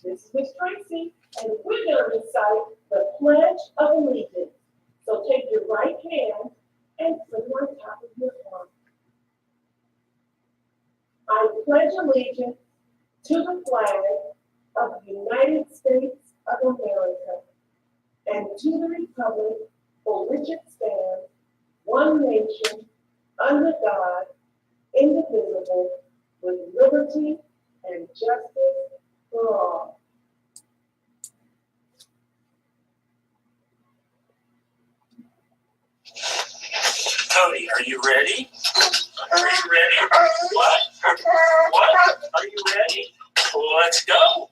This is Miss Tracy, and we're going to recite the Pledge of Allegiance. So take your right hand and put it on top of your heart. I pledge allegiance to the flag of the United States of America and to the republic for which it stands, one nation, under God, indivisible, with liberty and justice for all. Tony, are you ready? Are you ready? What? What? Are you ready? Let's go.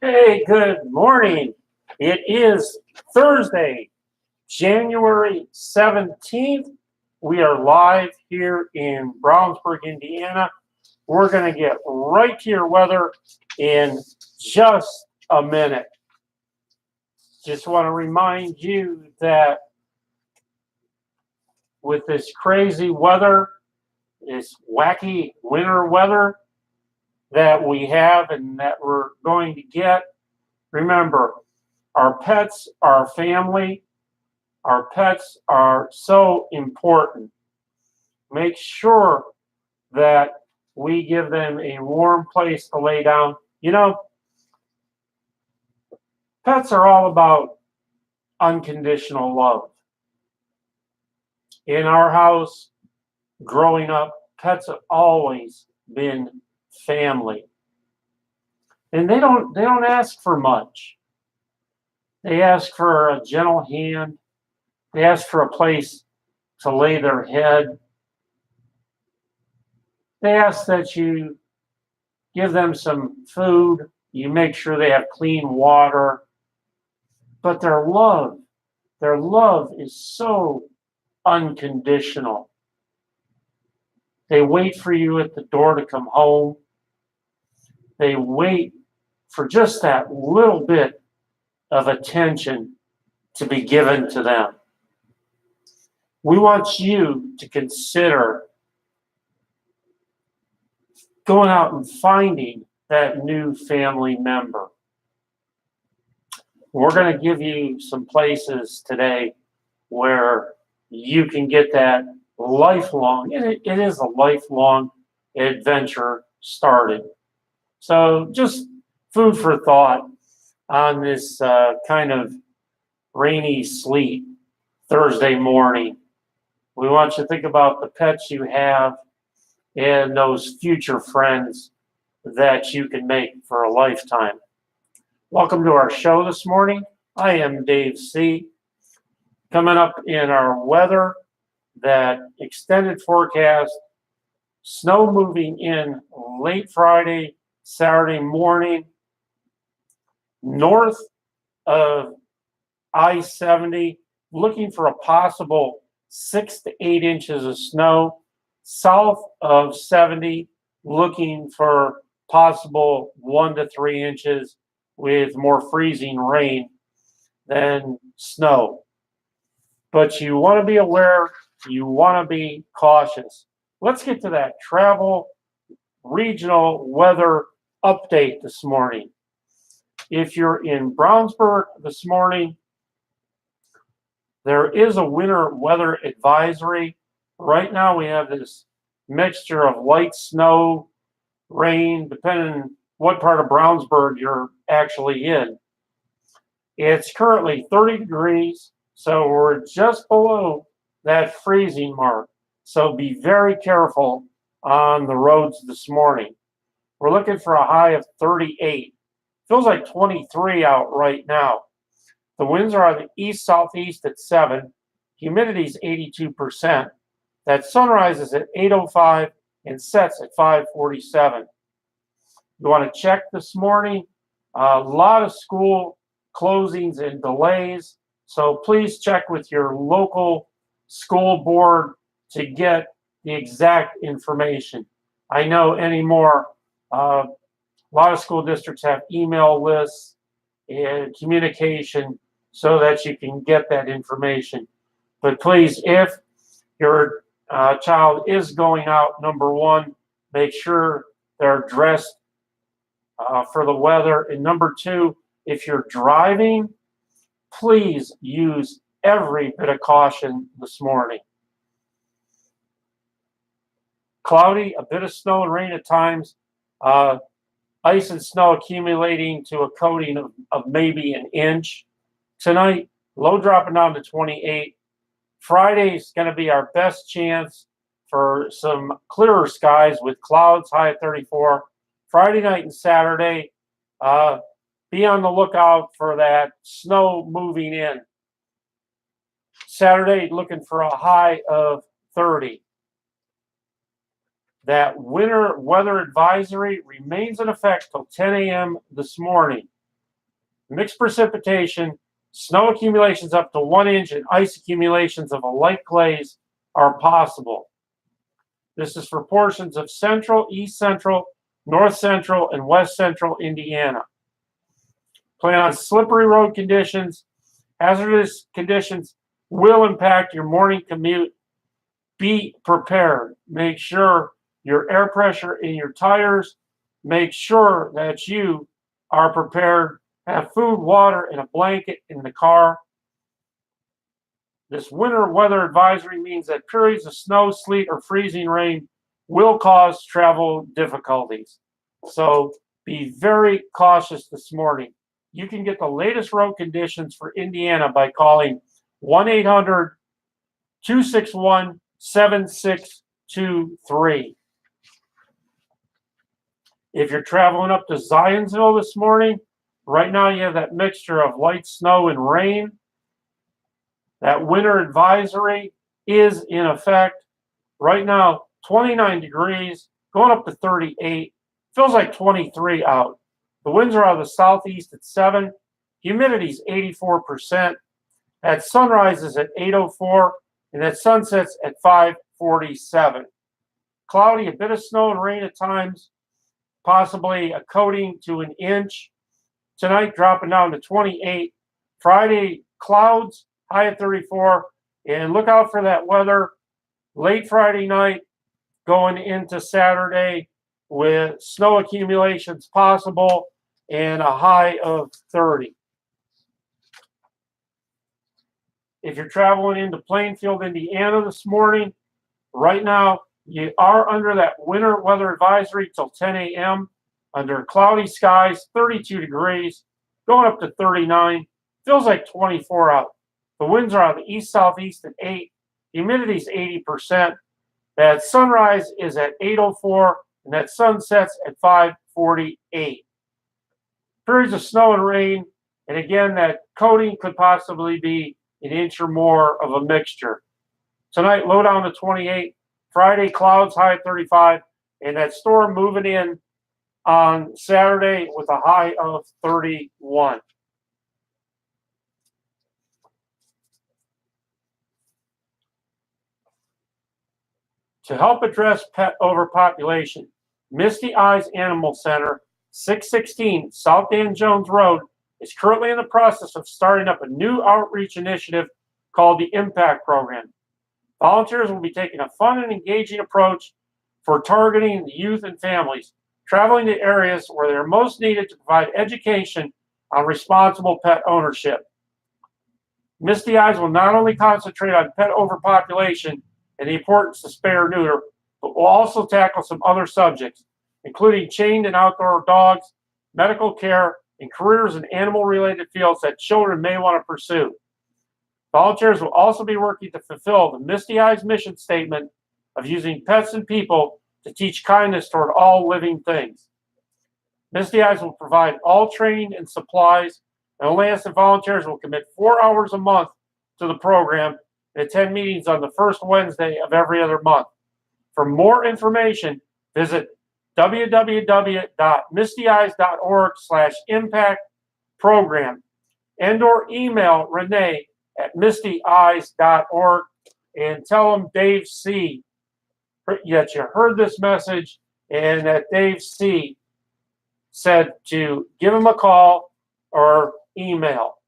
Hey, good morning. It is Thursday, January 17th. We are live here in Brownsburg, Indiana. We're going to get right to your weather in just a minute. Just want to remind you that with this crazy weather, this wacky winter weather that we have and that we're going to get, remember, our pets are family. Our pets are so important. Make sure that we give them a warm place to lay down. You know, pets are all about unconditional love. In our house, growing up, pets have always been family. And they don't ask for much. They ask for a gentle hand. They ask for a place to lay their head. They ask that you give them some food. You make sure they have clean water. But their love is so unconditional. They wait for you at the door to come home. They wait for just that little bit of attention to be given to them. We want you to consider going out and finding that new family member. We're going to give you some places today where you can get that lifelong, and it is a lifelong adventure started. So just food for thought on this kind of rainy, sleet Thursday morning. We want you to think about the pets you have and those future friends that you can make for a lifetime. Welcome to our show this morning. I am Dave C. Coming up in our weather, that extended forecast, snow moving in late Friday, Saturday morning, north of I-70, looking for a possible 6 to 8 inches of snow. South of 70, looking for possible 1 to 3 inches with more freezing rain than snow. But you want to be aware, you want to be cautious. Let's get to that travel regional weather update this morning. If you're in Brownsburg this morning, there is a winter weather advisory. Right now we have this mixture of light snow, rain, depending what part of Brownsburg you're actually in. It's currently 30 degrees, So we're just below that freezing mark. So be very careful on the roads this morning. We're looking for a high of 38. Feels like 23 out right now. The winds are on the east-southeast at 7. Humidity is 82%. That sunrise is at 8:05 and sets at 5:47. You want to check this morning. A lot of school closings and delays. So please check with your local school board to get the exact information. I know anymore, a lot of school districts have email lists and communication so that you can get that information. But please, if your child is going out, number one, make sure they're dressed for the weather. And number two, if you're driving, please use every bit of caution this morning. Cloudy, a bit of snow and rain at times. Ice and snow accumulating to a coating of maybe an inch. Tonight, low dropping down to 28. Friday is going to be our best chance for some clearer skies with clouds, high at 34. Friday night and Saturday, be on the lookout for that snow moving in. Saturday, looking for a high of 30. That winter weather advisory remains in effect till 10 a.m. this morning. Mixed precipitation, snow accumulations up to 1 inch, and ice accumulations of a light glaze are possible. This is for portions of central, east central, north central, and west central Indiana. Plan on slippery road conditions. Hazardous conditions will impact your morning commute. Be prepared. Make sure your air pressure in your tires. Make sure that you are prepared. Have food, water, and a blanket in the car. This winter weather advisory means that periods of snow, sleet, or freezing rain will cause travel difficulties. So be very cautious this morning. You can get the latest road conditions for Indiana by calling 1-800-261-7623. If you're traveling up to Zionsville this morning, right now you have that mixture of light snow and rain. That winter advisory is in effect. Right now, 29 degrees, going up to 38. Feels like 23 out. The winds are out of the southeast at 7. Humidity is 84%. That sunrise is at 8:04, and that sunsets at 5:47. Cloudy, a bit of snow and rain at times, possibly a coating to an inch. Tonight, dropping down to 28. Friday, clouds, high at 34. And look out for that weather late Friday night going into Saturday with snow accumulations possible and a high of 30. If you're traveling into Plainfield, Indiana this morning, right now you are under that winter weather advisory till 10 a.m. under cloudy skies, 32 degrees, going up to 39. Feels like 24 out. The winds are out of the east-southeast at 8. Humidity is 80%. That sunrise is at 8:04, and that sun sets at 5:48. Periods of snow and rain, and again, that coating could possibly be an inch or more of a mixture. Tonight, low down to 28. Friday, clouds, high at 35, and that storm moving in on Saturday with a high of 31. To help address pet overpopulation, Misty Eyes Animal Center, 616 South Dan Jones Road, is currently in the process of starting up a new outreach initiative called the Impact Program. Volunteers will be taking a fun and engaging approach for targeting the youth and families, traveling to areas where they're most needed to provide education on responsible pet ownership. Misty Eyes will not only concentrate on pet overpopulation and the importance to spay or neuter, but will also tackle some other subjects, including chained and outdoor dogs, medical care, and careers in animal-related fields that children may want to pursue. Volunteers will also be working to fulfill the Misty Eyes mission statement of using pets and people to teach kindness toward all living things. Misty Eyes will provide all training and supplies, and only ask that volunteers will commit 4 hours a month to the program and attend meetings on the first Wednesday of every other month. For more information, visit www.mistyeyes.org/impact program and/or email Renee at mistyeyes.org and tell them Dave C. that you heard this message and that Dave C. said to give him a call or email.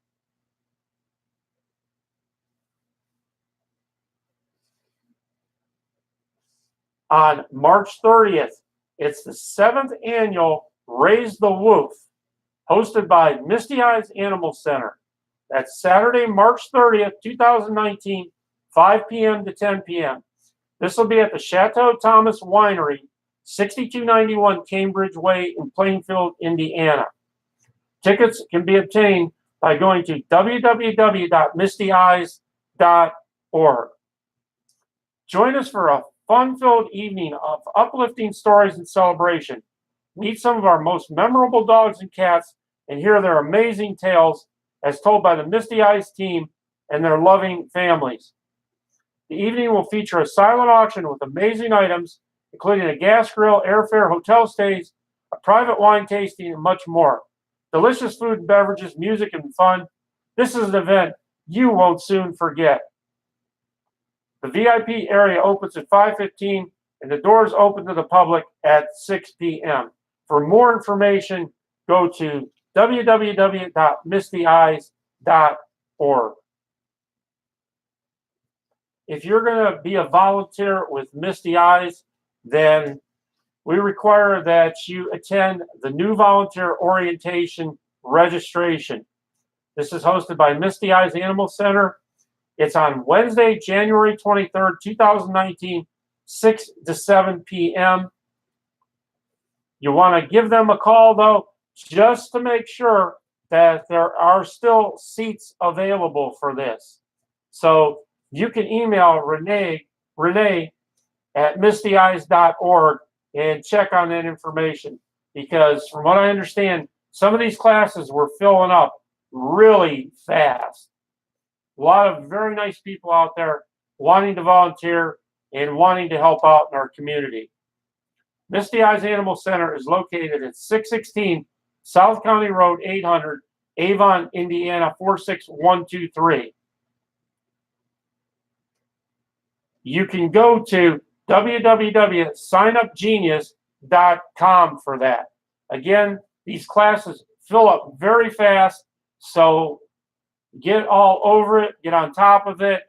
On March 30th, it's the 7th annual Raise the Woof, hosted by Misty Eyes Animal Center. That's Saturday, March 30th, 2019, 5 p.m. to 10 p.m. This will be at the Chateau Thomas Winery, 6291 Cambridge Way in Plainfield, Indiana. Tickets can be obtained by going to www.mistyeyes.org. Join us for a fun-filled evening of uplifting stories and celebration. Meet some of our most memorable dogs and cats and hear their amazing tales as told by the Misty Eyes team and their loving families. The evening will feature a silent auction with amazing items, including a gas grill, airfare, hotel stays, a private wine tasting, and much more. Delicious food and beverages, music, and fun. This is an event you won't soon forget. The VIP area opens at 5:15 and the doors open to the public at 6 p.m. For more information, go to www.mistyeyes.org. If you're going to be a volunteer with Misty Eyes, then we require that you attend the new volunteer orientation registration. This is hosted by Misty Eyes Animal Center. It's on Wednesday, January 23rd, 2019, 6 to 7 p.m. You want to give them a call, though, just to make sure that there are still seats available for this. So you can email Renee at mistyeyes.org and check on that information, because from what I understand, some of these classes were filling up really fast. A lot of very nice people out there wanting to volunteer and wanting to help out in our community. Misty Eyes Animal Center is located at 616 South County Road 800, Avon, Indiana 46123. You can go to www.signupgenius.com for that. Again, these classes fill up very fast, so get all over it, get on top of it,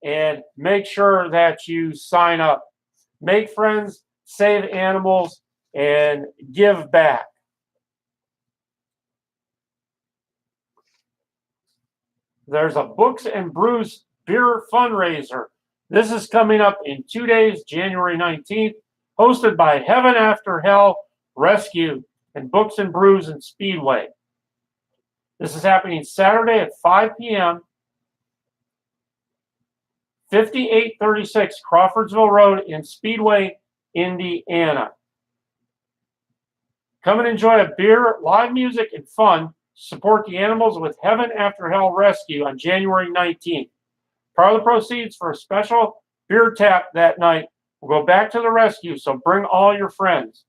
and make sure that you sign up. Make friends, save animals, and give back. There's a Books and Brews beer fundraiser. This is coming up in 2 days, January 19th, hosted by Heaven After Hell Rescue and Books and Brews and Speedway. This is happening Saturday at 5 p.m., 5836 Crawfordsville Road in Speedway, Indiana. Come and enjoy a beer, live music, and fun. Support the animals with Heaven After Hell Rescue on January 19th. Part of the proceeds for a special beer tap that night will go back to the rescue, so bring all your friends.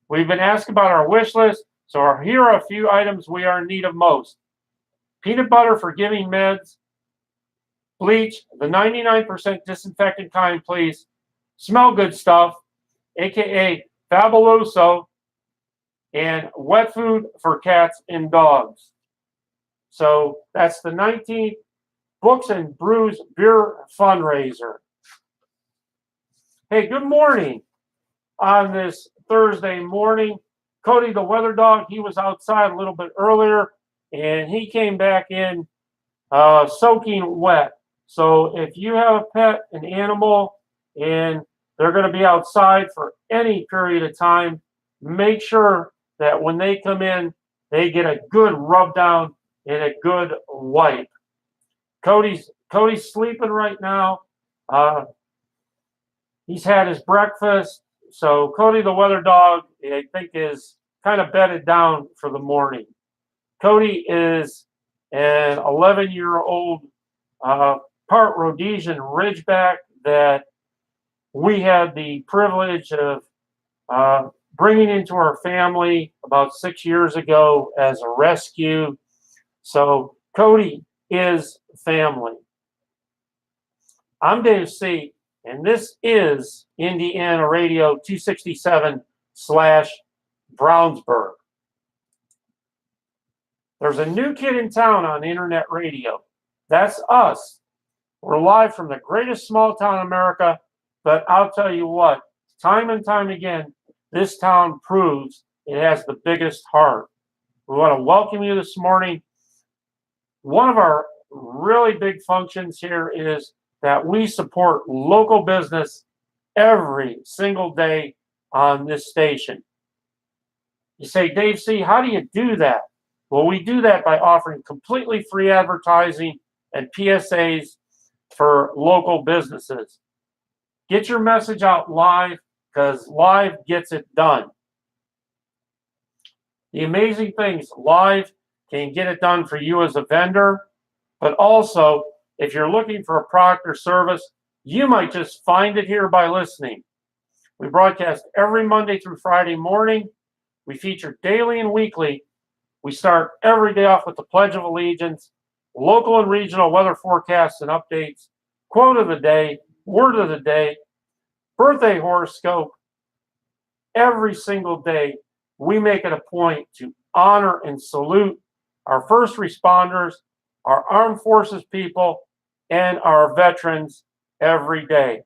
We've been asked about our wish list, so here are a few items we are in need of most. Peanut butter for giving meds, bleach, the 99% disinfectant kind, please. Smell good stuff, aka Fabuloso, and wet food for cats and dogs. So that's the 19th Books and Brews beer fundraiser. Hey, good morning on this Thursday morning. Cody, the weather dog, he was outside a little bit earlier, and he came back in soaking wet. So if you have a pet, an animal, and they're going to be outside for any period of time, make sure that when they come in, they get a good rub down and a good wipe. Cody's sleeping right now. He's had his breakfast. So Cody, the weather dog, I think is kind of bedded down for the morning. Cody is an 11-year-old part Rhodesian Ridgeback that we had the privilege of bringing into our family about 6 years ago as a rescue. So Cody is family. I'm Dave C., and this is Indiana Radio 267 / Brownsburg. There's a new kid in town on internet radio. That's us. We're live from the greatest small town in America, but I'll tell you what, time and time again, this town proves it has the biggest heart. We want to welcome you this morning. One of our really big functions here is that we support local business every single day on this station. You say, Dave C., how do you do that? Well, we do that by offering completely free advertising and PSAs for local businesses. Get your message out live, because live gets it done. The amazing thing is live can get it done for you as a vendor, but also if you're looking for a product or service, you might just find it here by listening. We broadcast every Monday through Friday morning. We feature daily and weekly. We start every day off with the Pledge of Allegiance, local and regional weather forecasts and updates, quote of the day, word of the day, birthday horoscope. Every single day, we make it a point to honor and salute our first responders, our armed forces people, and our veterans every day.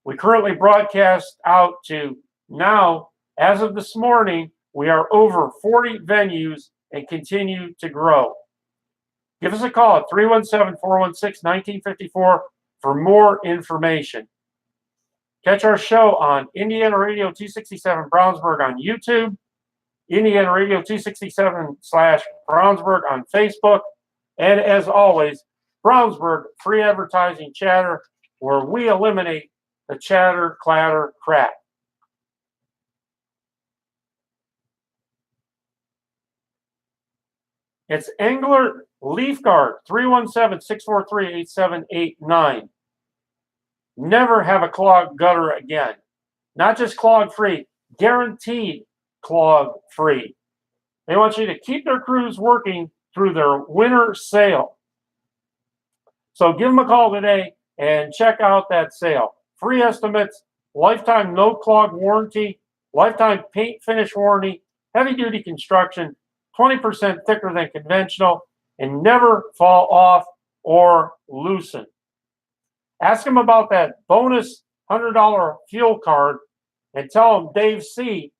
We currently broadcast out to now, as of this morning, we are over 40 venues and continue to grow. Give us a call at 317-416-1954 for more information. Catch our show on Indiana Radio 267 Brownsburg on YouTube, Indiana Radio 267 / Brownsburg on Facebook, and as always, Brownsburg Free Advertising Chatter, where we eliminate the chatter, clatter, crap. It's Engler Leaf Guard 317-643-8789. Never have a clogged gutter again. Not just clog free, guaranteed clog free. They want you to keep their crews working through their winter sale. So give them a call today and check out that sale. Free estimates, lifetime no clog warranty, lifetime paint finish warranty, heavy duty construction, 20% thicker than conventional, and never fall off or loosen. Ask them about that bonus $100 fuel card and tell them Dave C.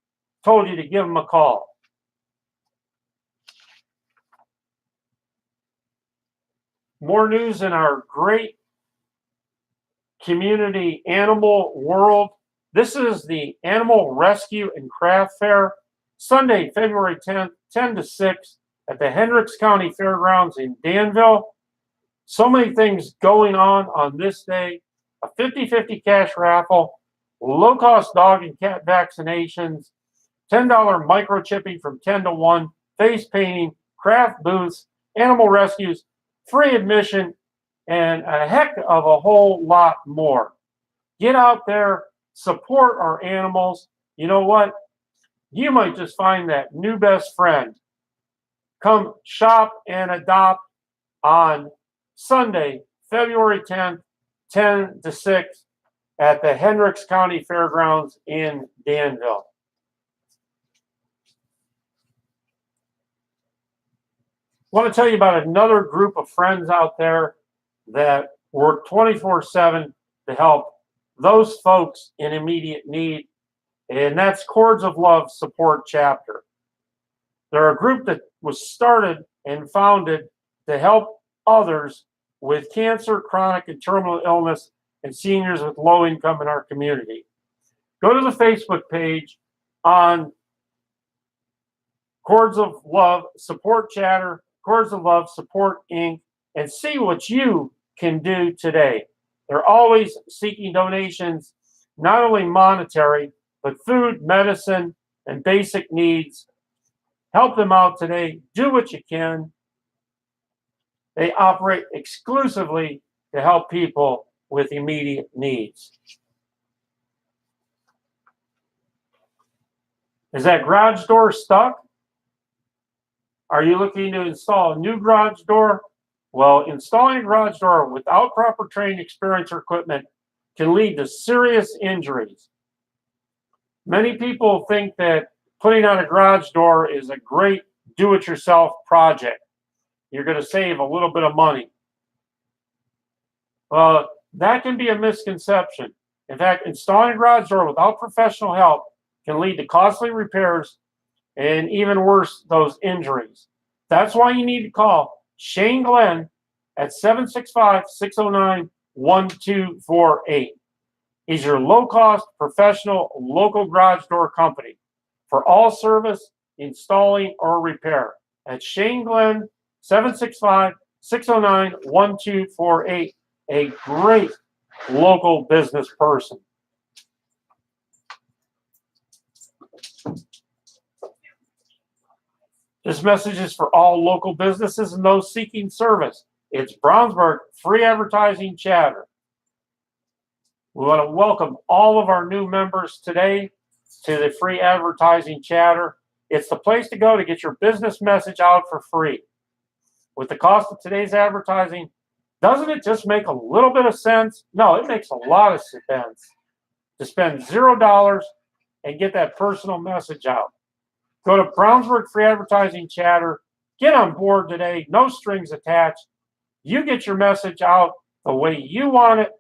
told you to give them a call. More news in our great community animal world. This is the Animal Rescue and Craft Fair, Sunday, February 10th, 10 to 6 at the Hendricks County Fairgrounds in Danville. So many things going on this day. A 50-50 cash raffle, low-cost dog and cat vaccinations, $10 microchipping from Th.01, face painting, craft booths, animal rescues, free admission, and a heck of a whole lot more. Get out there, support our animals. You know what? You might just find that new best friend. Come shop and adopt on Sunday, February 10th, 10 to 6 at the Hendricks County Fairgrounds in Danville. I want to tell you about another group of friends out there that work 24/7 to help those folks in immediate need, and that's Cords of Love Support Chapter. They're a group that was started and founded to help others with cancer, chronic and terminal illness, and seniors with low income in our community. Go to the Facebook page on Cords of Love Support Chatter, Cords of Love Support Inc., and see what you can do today. They're always seeking donations, not only monetary, but food, medicine, and basic needs. Help them out today. Do what you can. They operate exclusively to help people with immediate needs. Is that garage door stuck? Are you looking to install a new garage door? Well, installing a garage door without proper training, experience, or equipment can lead to serious injuries. Many people think that putting on a garage door is a great do-it-yourself project. You're going to save a little bit of money. Well, that can be a misconception. In fact, installing a garage door without professional help can lead to costly repairs and even worse, those injuries. That's why you need to call Shane Glenn at 765-609-1248. He's your low-cost, professional, local garage door company for all service, installing, or repair. At Shane Glenn, 765-609-1248, a great local business person. This message is for all local businesses and those seeking service. It's Brownsburg Free Advertising Chatter. We want to welcome all of our new members today to the Free Advertising Chatter. It's the place to go to get your business message out for free. With the cost of today's advertising, doesn't it just make a little bit of sense? No, it makes a lot of sense to spend $0 and get that personal message out. Go to Brownsburg Free Advertising Chatter. Get on board today. No strings attached. You get your message out the way you want it.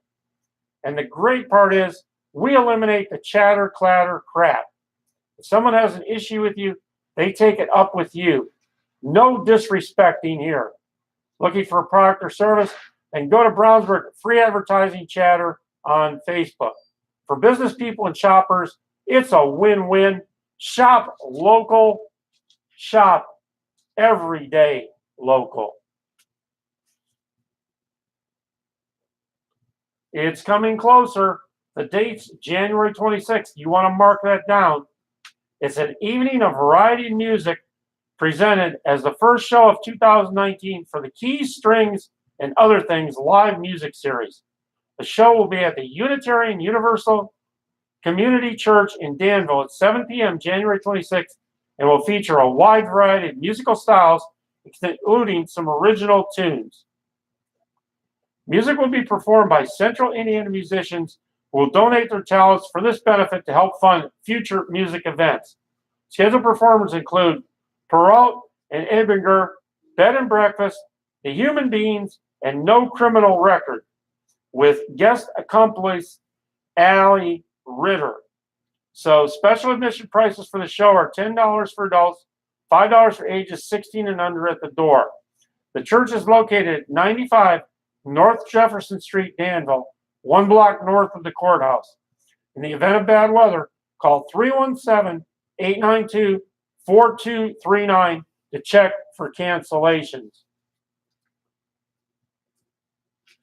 And the great part is we eliminate the chatter, clatter, crap. If someone has an issue with you, they take it up with you. No disrespecting here. Looking for a product or service? Then go to Brownsburg Free Advertising Chatter on Facebook. For business people and shoppers, it's a win-win. Shop local, shop every day local. It's coming closer. The date's January 26th. You want to mark that down. It's an evening of variety music presented as the first show of 2019 for the Keys, Strings, and Other Things live music series. The show will be at the Unitarian Universal Community Church in Danville at 7 p.m. January 26th, and will feature a wide variety of musical styles, including some original tunes. Music will be performed by Central Indiana musicians who will donate their talents for this benefit to help fund future music events. Scheduled performers include Perrault and Ebinger, Bed and Breakfast, The Human Beings, and No Criminal Record, with guest accompanist Allie Ritter. So special admission prices for the show are $10 for adults, $5 for ages 16 and under at the door. The church is located at 95 North Jefferson Street, Danville, 1 block north of the courthouse. In the event of bad weather, call 317-892-4239 to check for cancellations.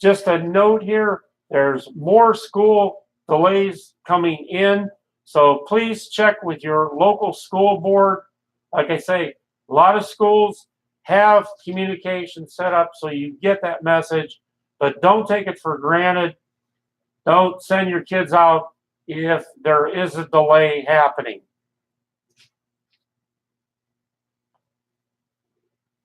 Just a note here, there's more school delays coming in, so please check with your local school board. Like I say, a lot of schools have communication set up so you get that message, but don't take it for granted. Don't send your kids out if there is a delay happening.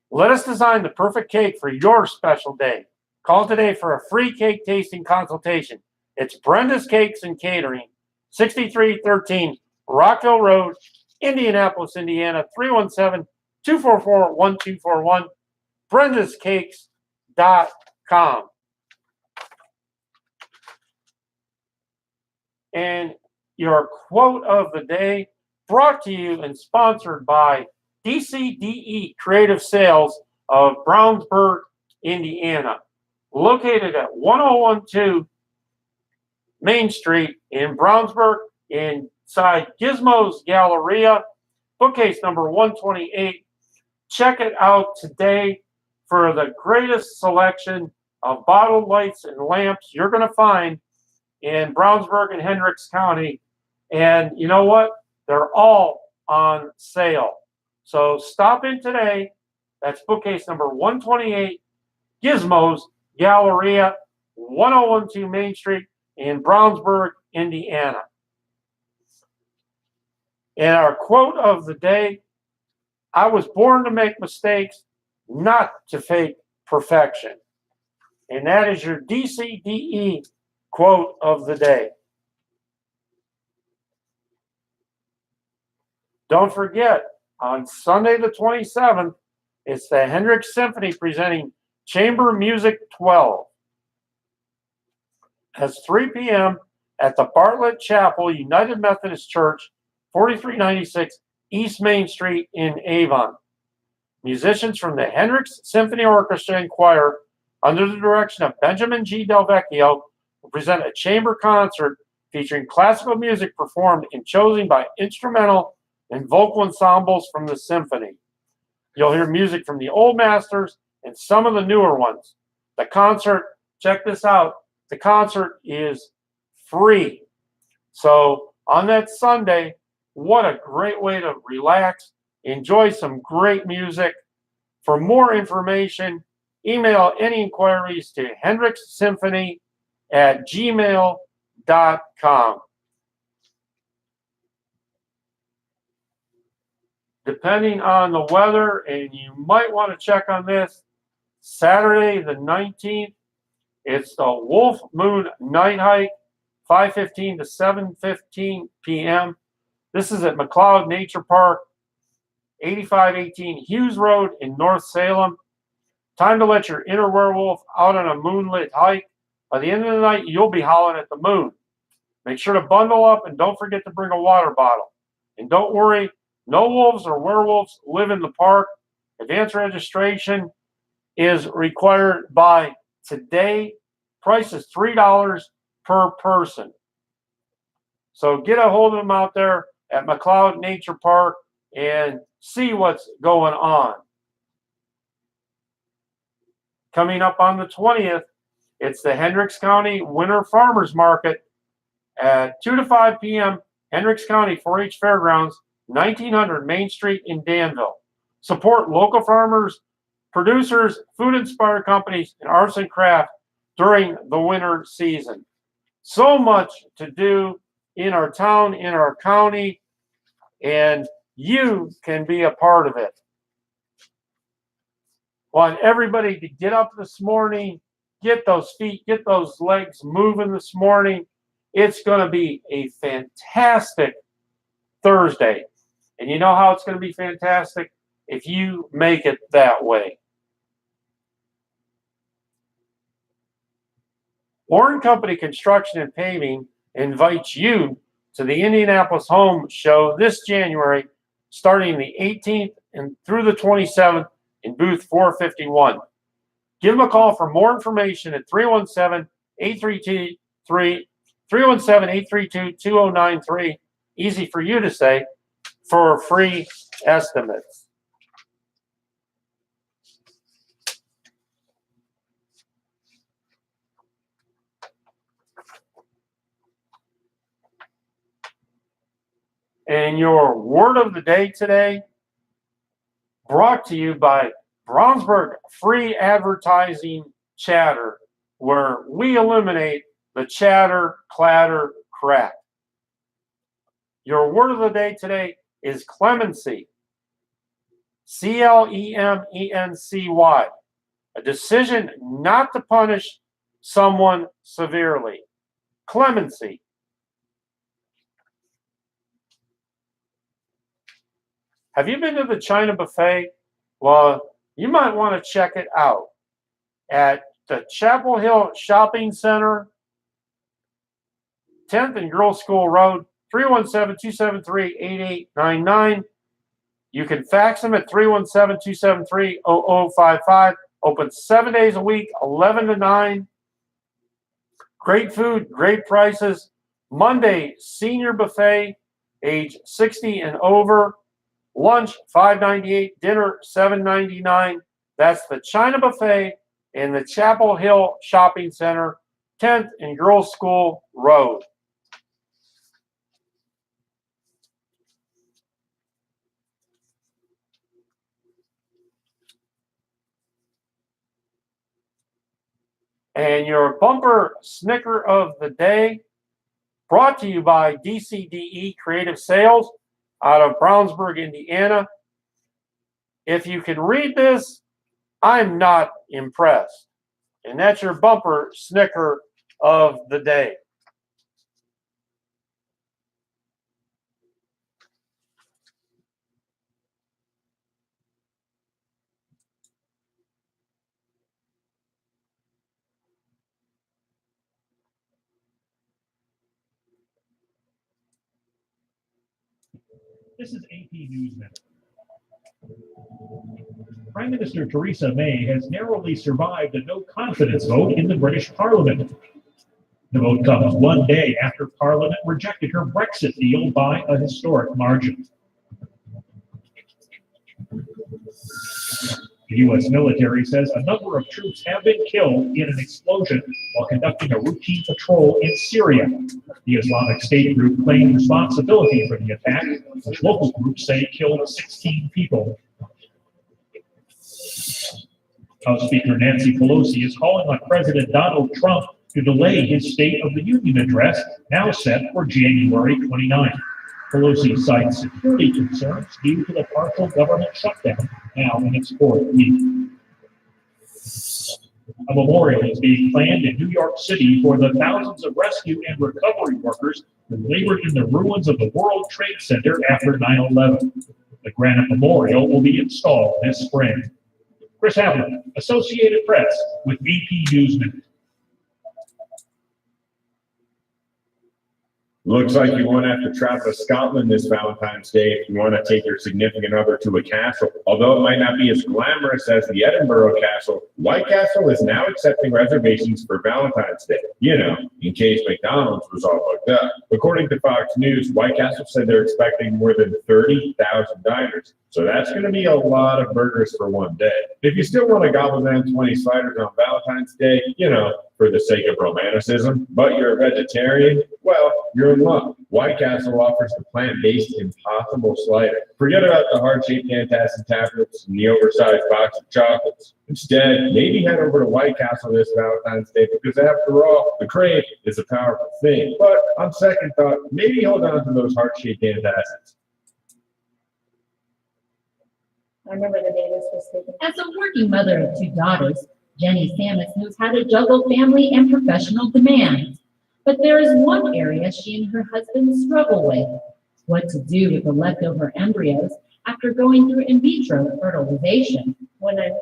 Let us design the perfect cake for your special day. Call today for a free cake tasting consultation. It's Brenda's Cakes and Catering, 6313 Rockville Road, Indianapolis, Indiana, 317-244-1241, brendascakes.com. And your quote of the day brought to you and sponsored by DCDE Creative Sales of Brownsburg, Indiana, located at 1012 Main Street in Brownsburg, inside Gizmo's Galleria, bookcase number 128. Check it out today for the greatest selection of bottled lights and lamps you're going to find in Brownsburg and Hendricks County. And you know what? They're all on sale. So stop in today. That's bookcase number 128, Gizmos Galleria, 1012 Main Street in Brownsburg, Indiana. And our quote of the day, I was born to make mistakes, not to fake perfection. And that is your DCDE quote of the day. Don't forget, on Sunday the 27th, it's the Hendricks Symphony presenting Chamber Music 12. That's 3 p.m. at the Bartlett Chapel United Methodist Church, 4396 East Main Street in Avon. Musicians from the Hendricks Symphony Orchestra and Choir, under the direction of Benjamin G. Del Vecchio, will present a chamber concert featuring classical music performed and chosen by instrumental and vocal ensembles from the symphony. You'll hear music from the old masters and some of the newer ones. The concert, check this out, the concert is free. So on that Sunday, what a great way to relax, enjoy some great music. For more information, email any inquiries to hendrickssymphony@gmail.com. Depending on the weather, and you might want to check on this, Saturday the 19th, it's the Wolf Moon Night Hike, 5:15 to 7:15 p.m. This is at McLeod Nature Park, 8518 Hughes Road in North Salem. Time to let your inner werewolf out on a moonlit hike. By the end of the night, you'll be howling at the moon. Make sure to bundle up and don't forget to bring a water bottle. And don't worry, no wolves or werewolves live in the park. Advance registration is required by today. Price is $3 per person. So get a hold of them out there at McLeod Nature Park and see what's going on. Coming up on the 20th, it's the Hendricks County Winter Farmers Market at 2 to 5 p.m. Hendricks County 4-H Fairgrounds, 1900 Main Street in Danville. Support local farmers, producers, food-inspired companies, and arts and craft during the winter season. So much to do in our town, in our county, and you can be a part of it. Want everybody to get up this morning, get those feet, get those legs moving this morning. It's going to be a fantastic Thursday. And you know how it's going to be fantastic? If you make it that way. Warren Company Construction and Paving invites you to the Indianapolis Home Show this January, starting the 18th and through the 27th in booth 451. Give them a call for more information at 317-832-2093, easy for you to say, for free estimates. And your word of the day today, brought to you by Brownsburg Free Advertising Chatter, where we eliminate the chatter, clatter, crap. Your word of the day today is clemency. CLEMENCY. A decision not to punish someone severely. Clemency. Have you been to the China Buffet? Well, you might want to check it out at the Chapel Hill Shopping Center, 10th and Girls School Road, 317-273-8899. You can fax them at 317-273-0055. Open 7 days a week, 11 to 9. Great food, great prices. Monday, senior buffet, age 60 and over. Lunch, $5.98. Dinner, $7.99. That's the China Buffet in the Chapel Hill Shopping Center, 10th and Girls School Road. And your bumper snicker of the day, brought to you by DCDE Creative Sales out of Brownsburg, Indiana. If you can read this, I'm not impressed. And that's your bumper snicker of the day. This is AP News Minute. Prime Minister Theresa May has narrowly survived a no-confidence vote in the British Parliament. The vote comes one day after Parliament rejected her Brexit deal by a historic margin. The U.S. military says a number of troops have been killed in an explosion while conducting a routine patrol in Syria. The Islamic State group claimed responsibility for the attack, which local groups say killed 16 people. House Speaker Nancy Pelosi is calling on President Donald Trump to delay his State of the Union address, now set for January 29th. Pelosi cites security concerns due to the partial government shutdown, now in its fourth week. A memorial is being planned in New York City for the thousands of rescue and recovery workers who labored in the ruins of the World Trade Center after 9/11. The granite memorial will be installed this spring. Chris Havlin, Associated Press, with AP News Minute. Looks like you won't have to travel to Scotland this Valentine's Day if you want to take your significant other to a castle. Although it might not be as glamorous as the Edinburgh Castle, White Castle is now accepting reservations for Valentine's Day. You know, in case McDonald's was all booked up. According to Fox News, White Castle said they're expecting more than 30,000 diners. So that's going to be a lot of burgers for one day. If you still want to gobble down 20 sliders on Valentine's Day, you know, for the sake of romanticism, but you're a vegetarian, well, you're in luck. White Castle offers the plant-based Impossible Slider. Forget about the heart-shaped antacid tablets and the oversized box of chocolates. Instead, maybe head over to White Castle this Valentine's Day because after all, the crave is a powerful thing. But on second thought, maybe hold on to those heart-shaped antacids. I remember the day this was taken. As a working mother of two daughters, Jenny Samus knows how to juggle family and professional demands. But there is one area she and her husband struggle with: what to do with the leftover embryos after going through in vitro fertilization. When I'm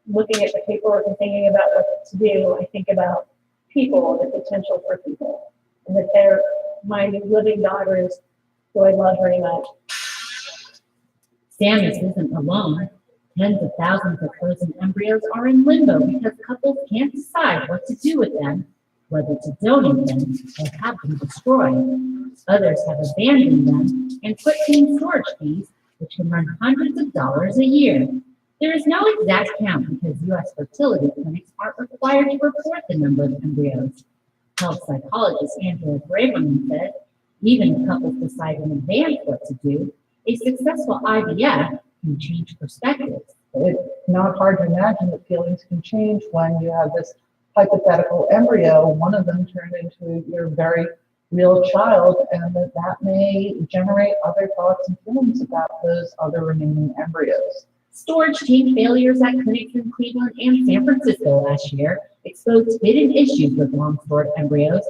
looking at the paperwork and thinking about what to do, I think about people, the potential for people, and that they're my living daughters who I love very much. Samus isn't alone. Tens of thousands of frozen embryos are in limbo because couples can't decide what to do with them, whether to donate them or have them destroyed. Others have abandoned them and put in storage fees, which can run hundreds of dollars a year. There is no exact count because U.S. fertility clinics aren't required to report the number of embryos. Health psychologist Angela Braverman said, even if couples decide in advance what to do, a successful IVF can change perspectives. It's not hard to imagine that feelings can change when you have this hypothetical embryo, one of them turned into your very real child, and that may generate other thoughts and feelings about those other remaining embryos. Storage tank failures at clinics in Cleveland and San Francisco last year exposed hidden issues with long-stored embryos.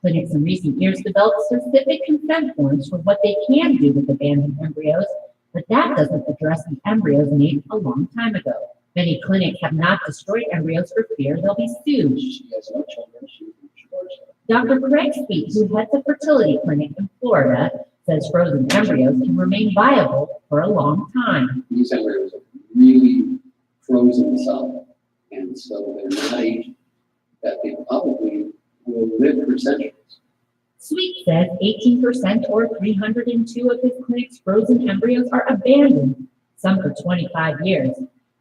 Clinics in recent years developed specific consent forms for what they can do with abandoned embryos, but that doesn't address the embryos made a long time ago. Many clinics have not destroyed embryos for fear they'll be sued. Dr. Craig Speak, who heads a fertility clinic in Florida, says frozen embryos can remain viable for a long time. These embryos are really frozen solid, and so they're not aging, that they probably will live for centuries. Sweet says 18% or 302 of his clinic's frozen embryos are abandoned, some for 25 years.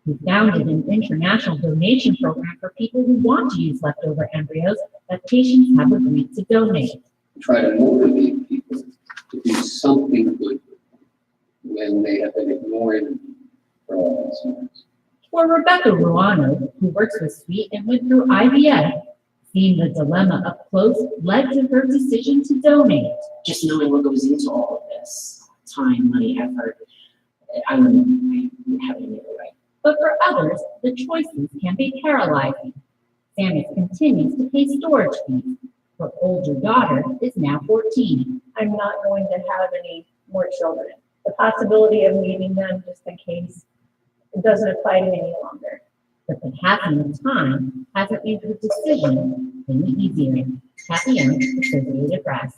who founded an international donation program for people who want to use leftover embryos that patients have agreed to donate. Try to motivate people to do something good when they have been ignoring for all these years. For Rebecca Ruano, who works with Sweet and went through IVF, seeing the dilemma up close led to her decision to donate. Just knowing what goes into all of this, time, money, effort, I wouldn't have it any other way. But for others, the choices can be paralyzing. Sammy continues to pay storage fees. Her older daughter is now 14. I'm not going to have any more children. The possibility of needing them just in case, it doesn't apply to me any longer. But the passing of time hasn't made her decision any easier. Happy End, Associated Press.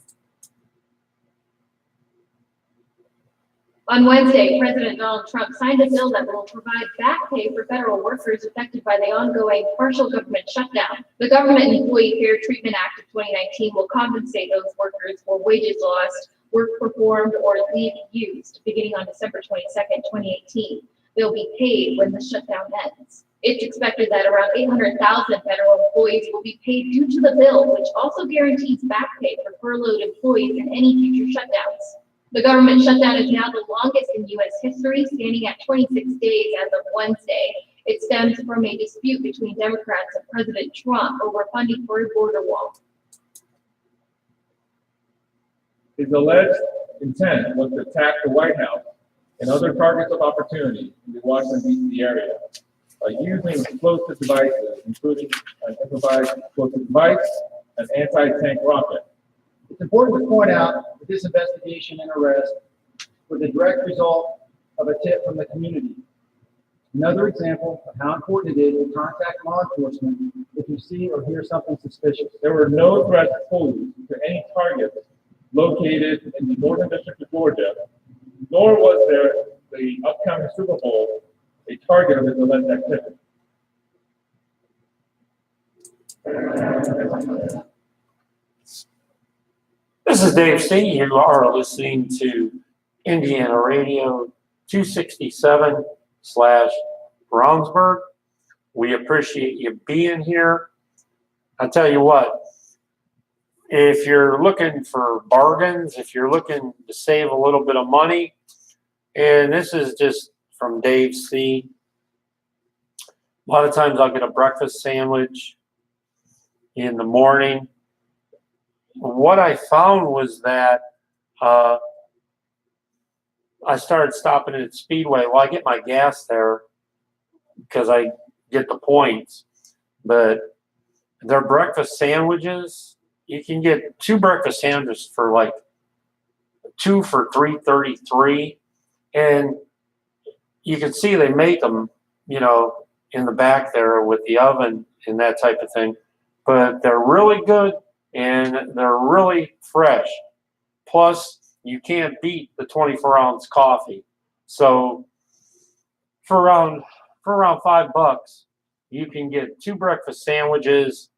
On Wednesday, President Donald Trump signed a bill that will provide back pay for federal workers affected by the ongoing partial government shutdown. The Government Employee Fair Treatment Act of 2019 will compensate those workers for wages lost, work performed, or leave used beginning on December 22nd, 2018. They'll be paid when the shutdown ends. It's expected that around 800,000 federal employees will be paid due to the bill, which also guarantees back pay for furloughed employees in any future shutdowns. The government shutdown is now the longest in U.S. history, standing at 26 days as of Wednesday. It stems from a dispute between Democrats and President Trump over funding for a border wall. His alleged intent was to attack the White House and other targets of opportunity in the Washington, D.C. area by using explosive devices, including an improvised explosive device, an anti-tank rocket. It's important to point out that this investigation and arrest was a direct result of a tip from the community. Another example of how important it is to contact law enforcement if you see or hear something suspicious. There were no threats posed to any targets located in the Northern District of Georgia, nor was there the upcoming Super Bowl a target of his alleged activity. This is Dave C. You are listening to Indiana Radio 267/Brownsburg. We appreciate you being here. I tell you what, if you're looking for bargains, if you're looking to save a little bit of money, and this is just from Dave C. A lot of times I'll get a breakfast sandwich in the morning. What I found was that I started stopping at Speedway. Well, I get my gas there because I get the points. But their breakfast sandwiches, you can get 2 breakfast sandwiches for like 2 for $3.33. And you can see they make them, you know, in the back there with the oven and that type of thing. But they're really good and they're really fresh. Plus, you can't beat the 24-ounce coffee. So for around $5, you can get 2 breakfast sandwiches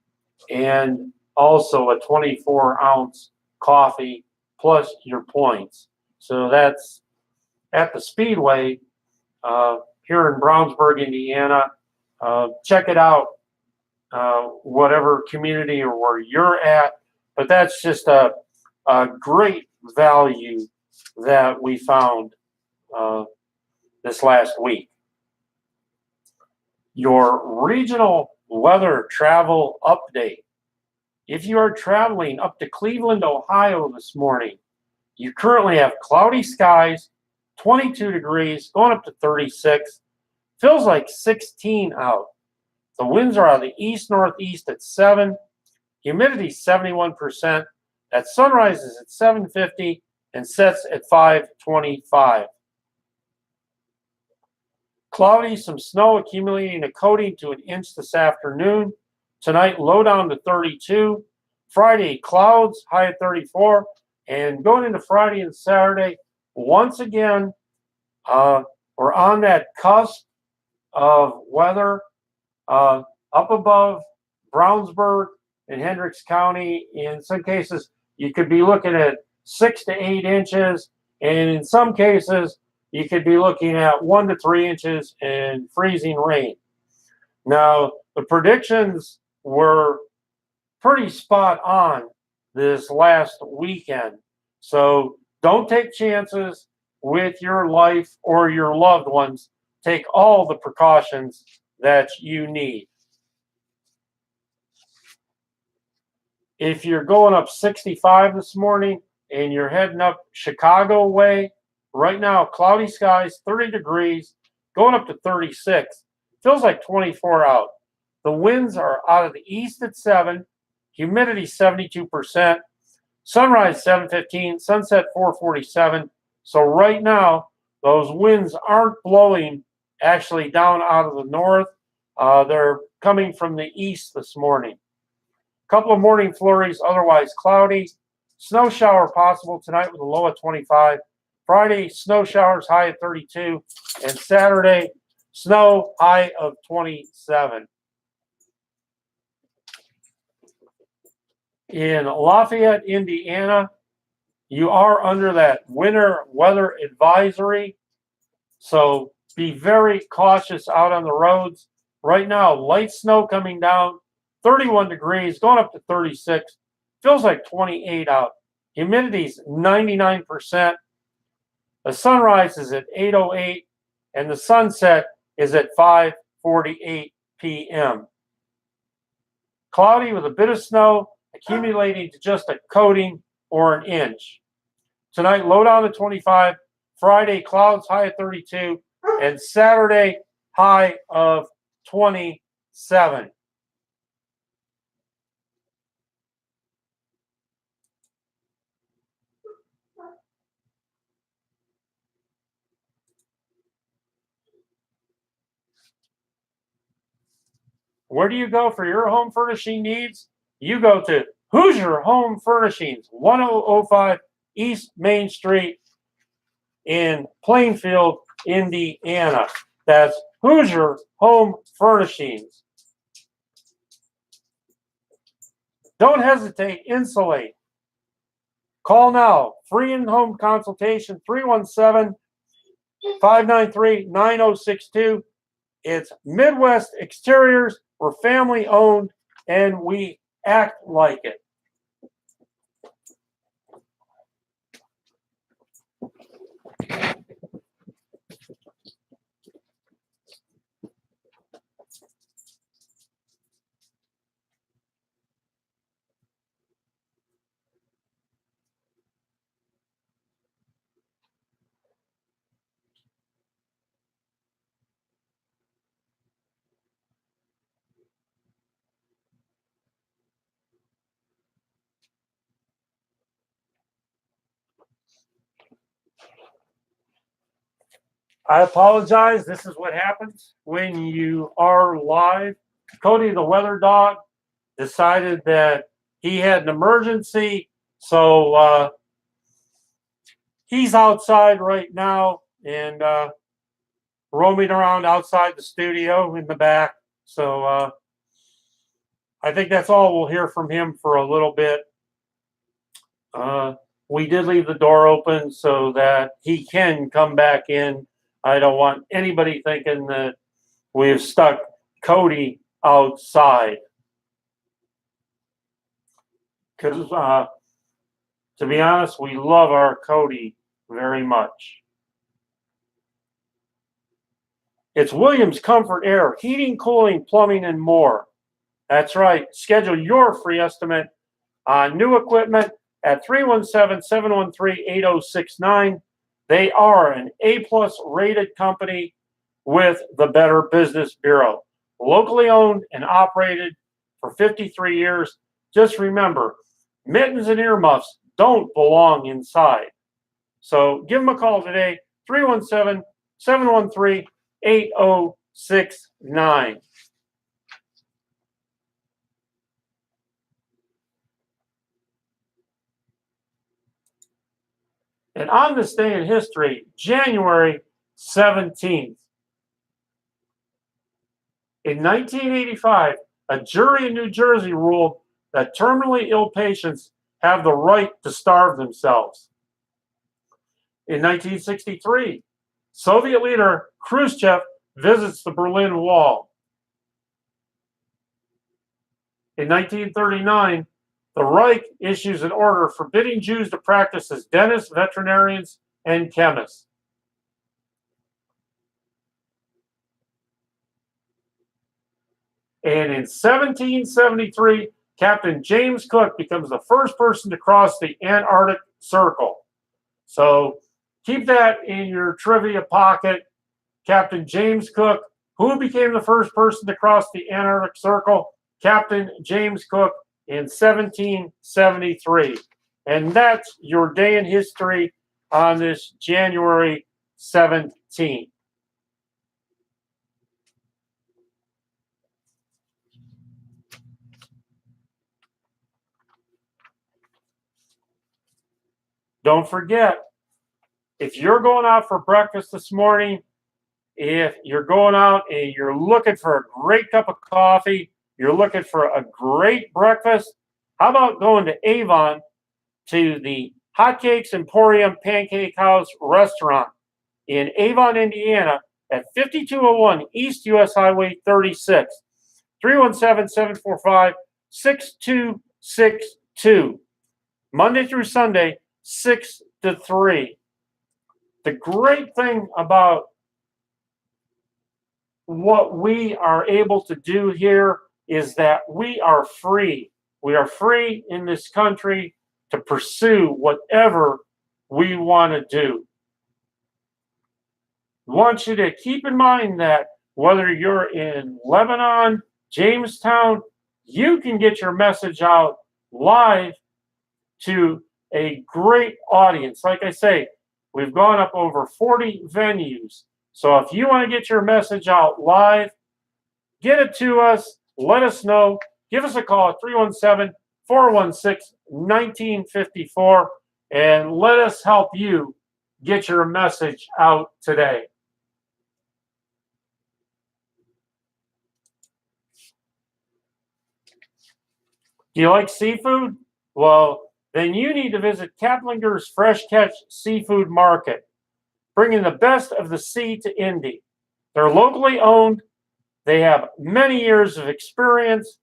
and also a 24-ounce coffee plus your points. So that's at the Speedway here in Brownsburg, Indiana. Check it out, whatever community or where you're at. But that's just a great value that we found this last week. Your regional weather travel update. If you are traveling up to Cleveland, Ohio this morning, you currently have cloudy skies, 22 degrees, going up to 36. Feels like 16 out. The winds are out of the east-northeast at 7. Humidity 71%. That sunrise is at 7:50 and sets at 5:25. Cloudy, some snow accumulating a coating to an inch this afternoon. Tonight, low down to 32. Friday, clouds, high at 34. And going into Friday and Saturday, once again, we're on that cusp of weather up above Brownsburg and Hendricks County. In some cases, you could be looking at 6 to 8 inches, and in some cases, you could be looking at 1 to 3 inches and freezing rain. Now, the predictions were pretty spot on this last weekend. So don't take chances with your life or your loved ones. Take all the precautions that you need. If you're going up 65 this morning and you're heading up Chicago way, right now, cloudy skies, 30 degrees, going up to 36. Feels like 24 out. The winds are out of the east at 7, humidity 72%, sunrise 7:15, sunset 4:47. So right now, those winds aren't blowing actually down out of the north. They're coming from the east this morning. Couple of morning flurries, otherwise cloudy. Snow shower possible tonight with a low of 25. Friday, snow showers, high of 32. And Saturday, snow, high of 27. In Lafayette, Indiana, you are under that winter weather advisory. So be very cautious out on the roads. Right now, light snow coming down, 31 degrees, going up to 36. Feels like 28 out. Humidity's 99%. The sunrise is at 8:08, and the sunset is at 5:48 p.m. Cloudy with a bit of snow, accumulating to just a coating or an inch. Tonight, low down to 25. Friday, clouds, high of 32. And Saturday, high of 27. Where do you go for your home furnishing needs? You go to Hoosier Home Furnishings, 1005 East Main Street in Plainfield, Indiana. That's Hoosier Home Furnishings. Don't hesitate, insulate. Call now, free in-home consultation, 317-593-9062. It's Midwest Exteriors. We're family owned and we act like it. I apologize. This is what happens when you are live. Cody, the weather dog, decided that he had an emergency. So he's outside right now and roaming around outside the studio in the back. So I think that's all we'll hear from him for a little bit. We did leave the door open so that he can come back in. I don't want anybody thinking that we've stuck Cody outside. Because to be honest, we love our Cody very much. It's Williams Comfort Air, heating, cooling, plumbing, and more. That's right. Schedule your free estimate on new equipment at 317-713-8069. They are an A-plus rated company with the Better Business Bureau. Locally owned and operated for 53 years. Just remember, mittens and earmuffs don't belong inside. So give them a call today, 317-713-8069. And on this day in history, January 17th, in 1985, a jury in New Jersey ruled that terminally ill patients have the right to starve themselves. In 1963, Soviet leader Khrushchev visits the Berlin Wall. In 1939, the Reich issues an order forbidding Jews to practice as dentists, veterinarians, and chemists. And in 1773, Captain James Cook becomes the first person to cross the Antarctic Circle. So keep that in your trivia pocket. Captain James Cook, who became the first person to cross the Antarctic Circle? Captain James Cook in 1773. And that's your day in history on this January 17th. Don't forget, if you're going out for breakfast this morning, if you're going out and you're looking for a great cup of coffee, you're looking for a great breakfast, how about going to Avon to the Hotcakes Emporium Pancake House restaurant in Avon, Indiana at 5201 East US Highway 36, 317-745-6262, Monday through Sunday, 6 to 3. The great thing about what we are able to do here is that we are free. We are free in this country to pursue whatever we want to do. I want you to keep in mind that whether you're in Lebanon, Jamestown, you can get your message out live to a great audience. Like I say, we've gone up over 40 venues. So if you want to get your message out live, get it to us. Let us know. Give us a call at 317-416-1954 and let us help you get your message out today. Do you like seafood? Well, then you need to visit Kaplinger's Fresh Catch Seafood Market, bringing the best of the sea to Indy. They're locally owned. They have many years of experience,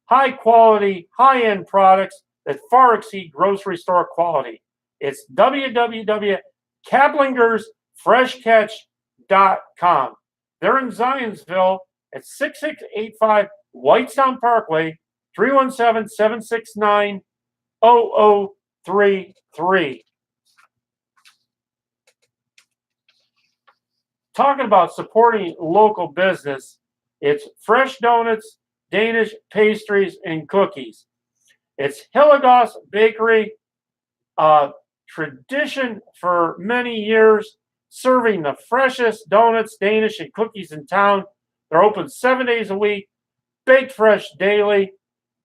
high quality, high-end products that far exceed grocery store quality. It's www.kaplingersfreshcatch.com. They're in Zionsville at 6685 Whitestown Parkway, 317-769-0033. Talking about supporting local business, it's fresh donuts, Danish pastries, and cookies. It's Hillegas Bakery, a tradition for many years, serving the freshest donuts, Danish, and cookies in town. They're open 7 days a week, baked fresh daily.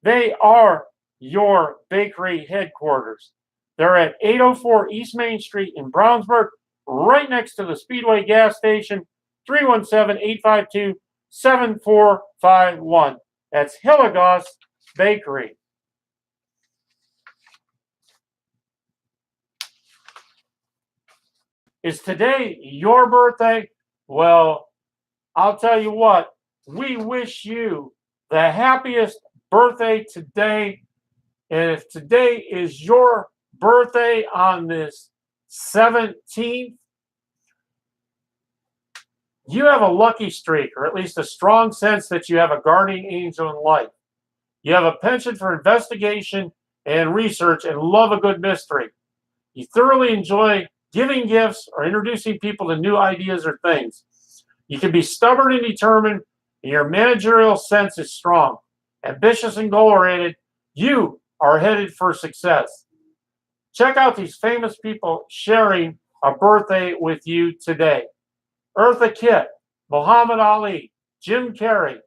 They are your bakery headquarters. They're at 804 East Main Street in Brownsburg, right next to the Speedway gas station, 317-852-7451. That's Hillegas Bakery. Is today your birthday? Well, I'll tell you what, we wish you the happiest birthday today. And if today is your birthday on this 17th, you have a lucky streak, or at least a strong sense that you have a guardian angel in life. You have a penchant for investigation and research and love a good mystery. You thoroughly enjoy giving gifts or introducing people to new ideas or things. You can be stubborn and determined, and your managerial sense is strong. Ambitious and goal-oriented, you are headed for success. Check out these famous people sharing a birthday with you today. Eartha Kitt, Muhammad Ali, Jim Carrey,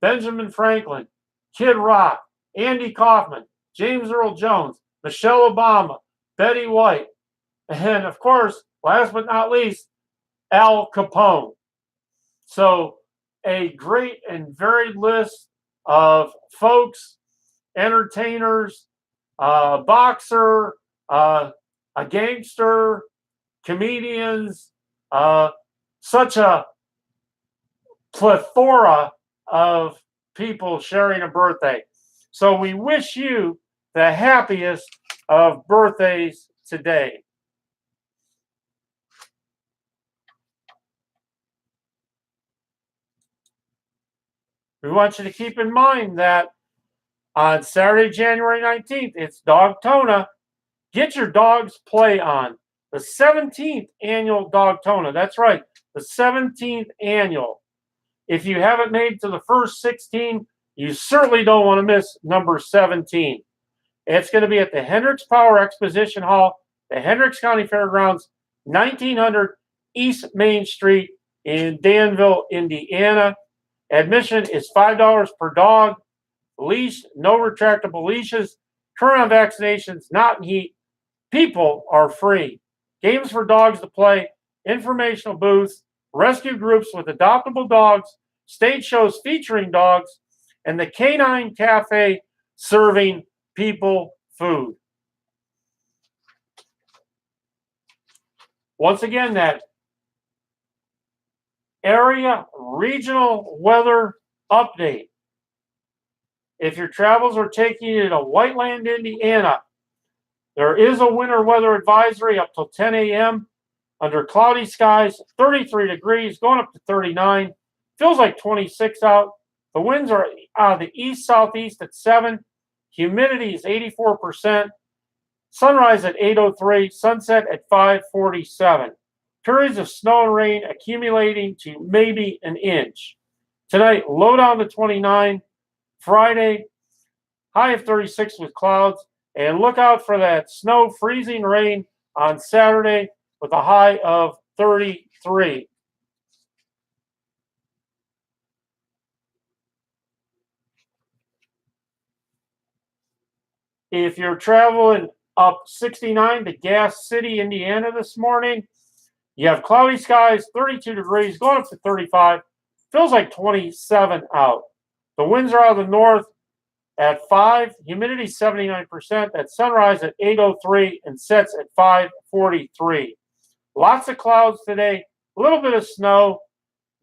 Benjamin Franklin, Kid Rock, Andy Kaufman, James Earl Jones, Michelle Obama, Betty White, and of course, last but not least, Al Capone. So a great and varied list of folks, entertainers, boxer, a gangster, comedians, such a plethora of people sharing a birthday. So we wish you the happiest of birthdays today. We want you to keep in mind that on Saturday, January 19th, it's Dogtona. Get your dog's play on. The 17th annual Dogtona. That's right, the 17th annual. If you haven't made to the first 16, you certainly don't want to miss number 17. It's going to be at the Hendricks Power Exposition Hall, the Hendricks County Fairgrounds, 1900 East Main Street in Danville, Indiana. Admission is $5 per dog. Leash, no retractable leashes. Current on vaccinations, not in heat. People are free. Games for dogs to play, informational booths, rescue groups with adoptable dogs, stage shows featuring dogs, and the Canine Cafe serving people food. Once again, that area regional weather update. If your travels are taking you to Whiteland, Indiana, there is a winter weather advisory up till 10 a.m. under cloudy skies, 33 degrees, going up to 39. Feels like 26 out. The winds are out of the east-southeast at 7. Humidity is 84%. Sunrise at 8:03, sunset at 5:47. Periods of snow and rain accumulating to maybe an inch. Tonight, low down to 29. Friday, high of 36 with clouds. And look out for that snow, freezing rain on Saturday with a high of 33. If you're traveling up 69 to Gas City, Indiana this morning, you have cloudy skies, 32 degrees, going up to 35. Feels like 27 out. The winds are out of the north at 5. Humidity 79%. At sunrise at 8:03 and sets at 5:43. Lots of clouds today. A little bit of snow.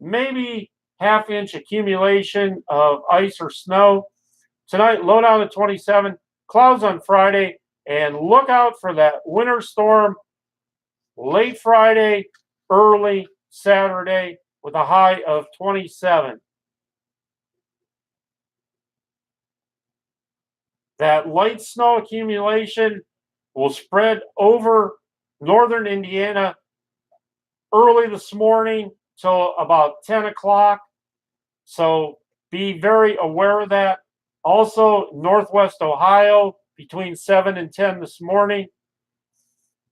Maybe half-inch accumulation of ice or snow. Tonight, low down to 27. Clouds on Friday. And look out for that winter storm late Friday, early Saturday with a high of 27. That light snow accumulation will spread over northern Indiana early this morning till about 10 o'clock. So be very aware of that. Also, northwest Ohio between 7 and 10 this morning.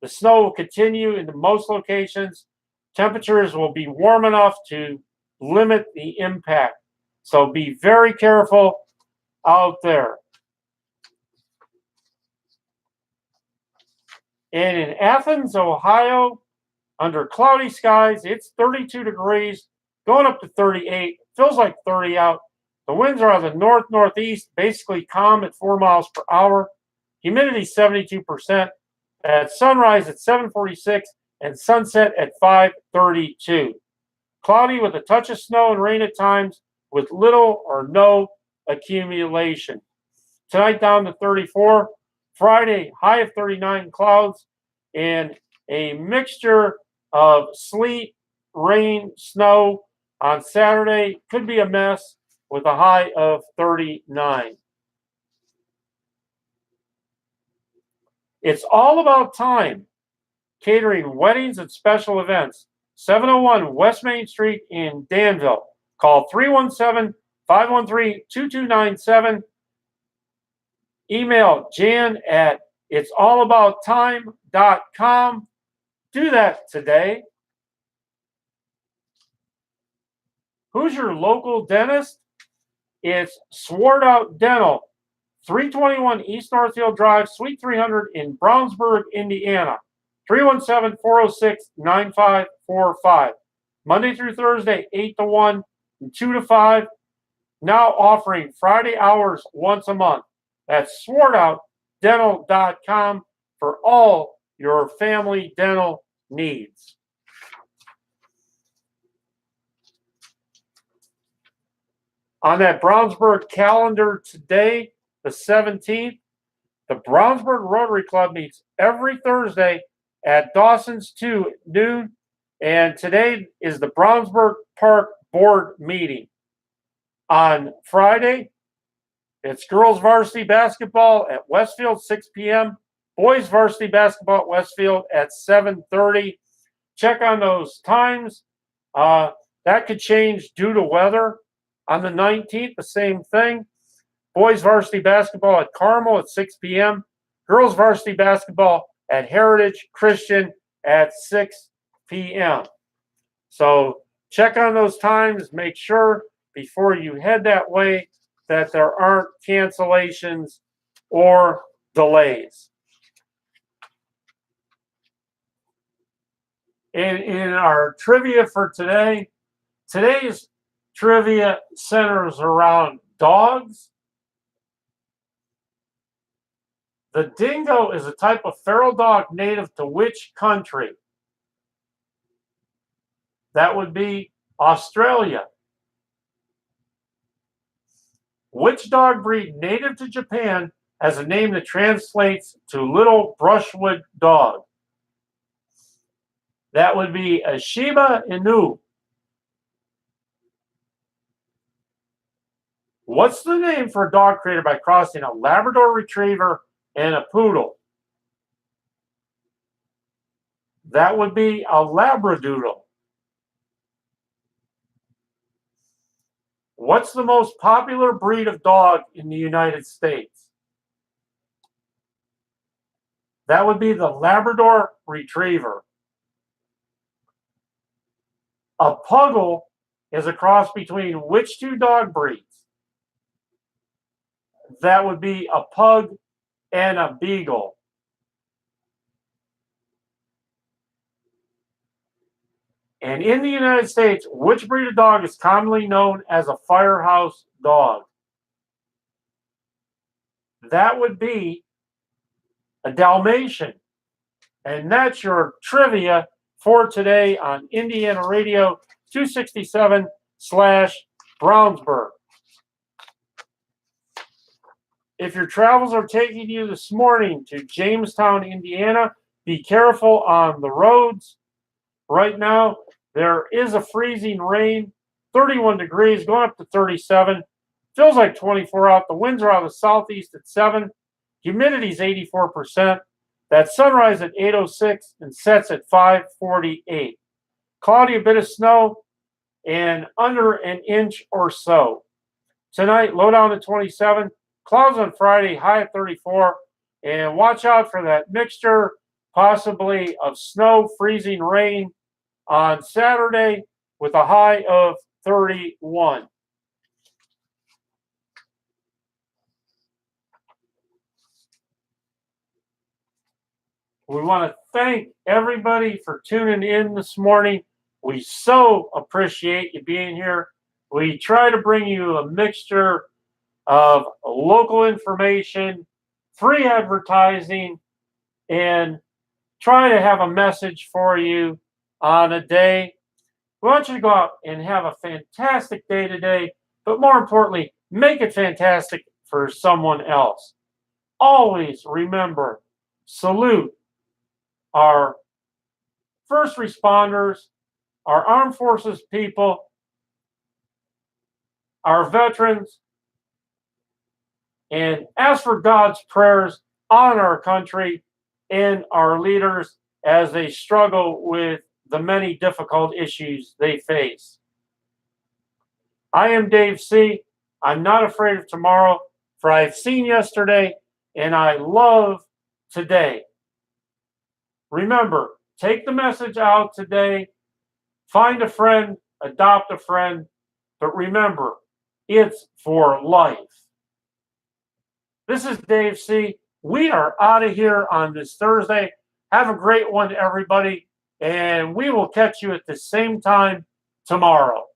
The snow will continue into most locations. Temperatures will be warm enough to limit the impact. So be very careful out there. And in Athens, Ohio, under cloudy skies, it's 32 degrees, going up to 38. Feels like 30 out. The winds are out of the north-northeast, basically calm at 4 miles per hour. Humidity 72%. At sunrise at 7:46 and sunset at 5:32. Cloudy with a touch of snow and rain at times with little or no accumulation. Tonight down to 34. Friday, high of 39, clouds, and a mixture of sleet, rain, snow. On Saturday, could be a mess with a high of 39. It's all about time. Catering weddings and special events. 701 West Main Street in Danville. Call 317-513-2297. Email Jan at it'sallabouttime.com. Do that today. Who's your local dentist? It's Sword Out Dental, 321 East Northfield Drive, Suite 300 in Brownsburg, Indiana. 317-406-9545. Monday through Thursday, 8 to 1 and 2 to 5. Now offering Friday hours once a month. That's swordoutdental.com for all your family dental needs. On that Brownsburg calendar today, the 17th, the Brownsburg Rotary Club meets every Thursday at Dawson's 2 at noon. And today is the Brownsburg Park Board meeting. On Friday, it's girls varsity basketball at Westfield, 6 p.m. Boys varsity basketball at Westfield at 7:30. Check on those times. That could change due to weather. On the 19th, the same thing. Boys varsity basketball at Carmel at 6 p.m. Girls varsity basketball at Heritage Christian at 6 p.m. So check on those times. Make sure before you head that way that there aren't cancellations or delays. In our trivia for today, today's trivia centers around dogs. The dingo is a type of feral dog native to which country? That would be Australia. Which dog breed native to Japan has a name that translates to little brushwood dog? That would be a Shiba Inu. What's the name for a dog created by crossing a Labrador Retriever and a Poodle? That would be a Labradoodle. What's the most popular breed of dog in the United States? That would be the Labrador Retriever. A Puggle is a cross between which two dog breeds? That would be a Pug and a Beagle. And in the United States, which breed of dog is commonly known as a firehouse dog? That would be a Dalmatian. And that's your trivia for today on Indiana Radio 267/Brownsburg. If your travels are taking you this morning to Jamestown, Indiana, be careful on the roads. Right now, there is a freezing rain, 31 degrees, going up to 37. Feels like 24 out. The winds are out of the southeast at 7. Humidity is 84%. That sunrise at 8:06 and sets at 5:48. Cloudy, a bit of snow, and under an inch or so. Tonight, low down to 27. Clouds on Friday, high at 34. And watch out for that mixture, possibly of snow, freezing rain on Saturday with a high of 31. We want to thank everybody for tuning in this morning. We so appreciate you being here. We try to bring you a mixture of local information, free advertising, and try to have a message for you on a day. We want you to go out and have a fantastic day today, but more importantly, make it fantastic for someone else. Always remember, salute our first responders, our armed forces people, our veterans, and ask for God's prayers on our country and our leaders as they struggle with the many difficult issues they face. I am Dave C. I'm not afraid of tomorrow, for I've seen yesterday and I love today. Remember, take the message out today, find a friend, adopt a friend, but remember, it's for life. This is Dave C. We are out of here on this Thursday. Have a great one, everybody, and we will catch you at the same time tomorrow.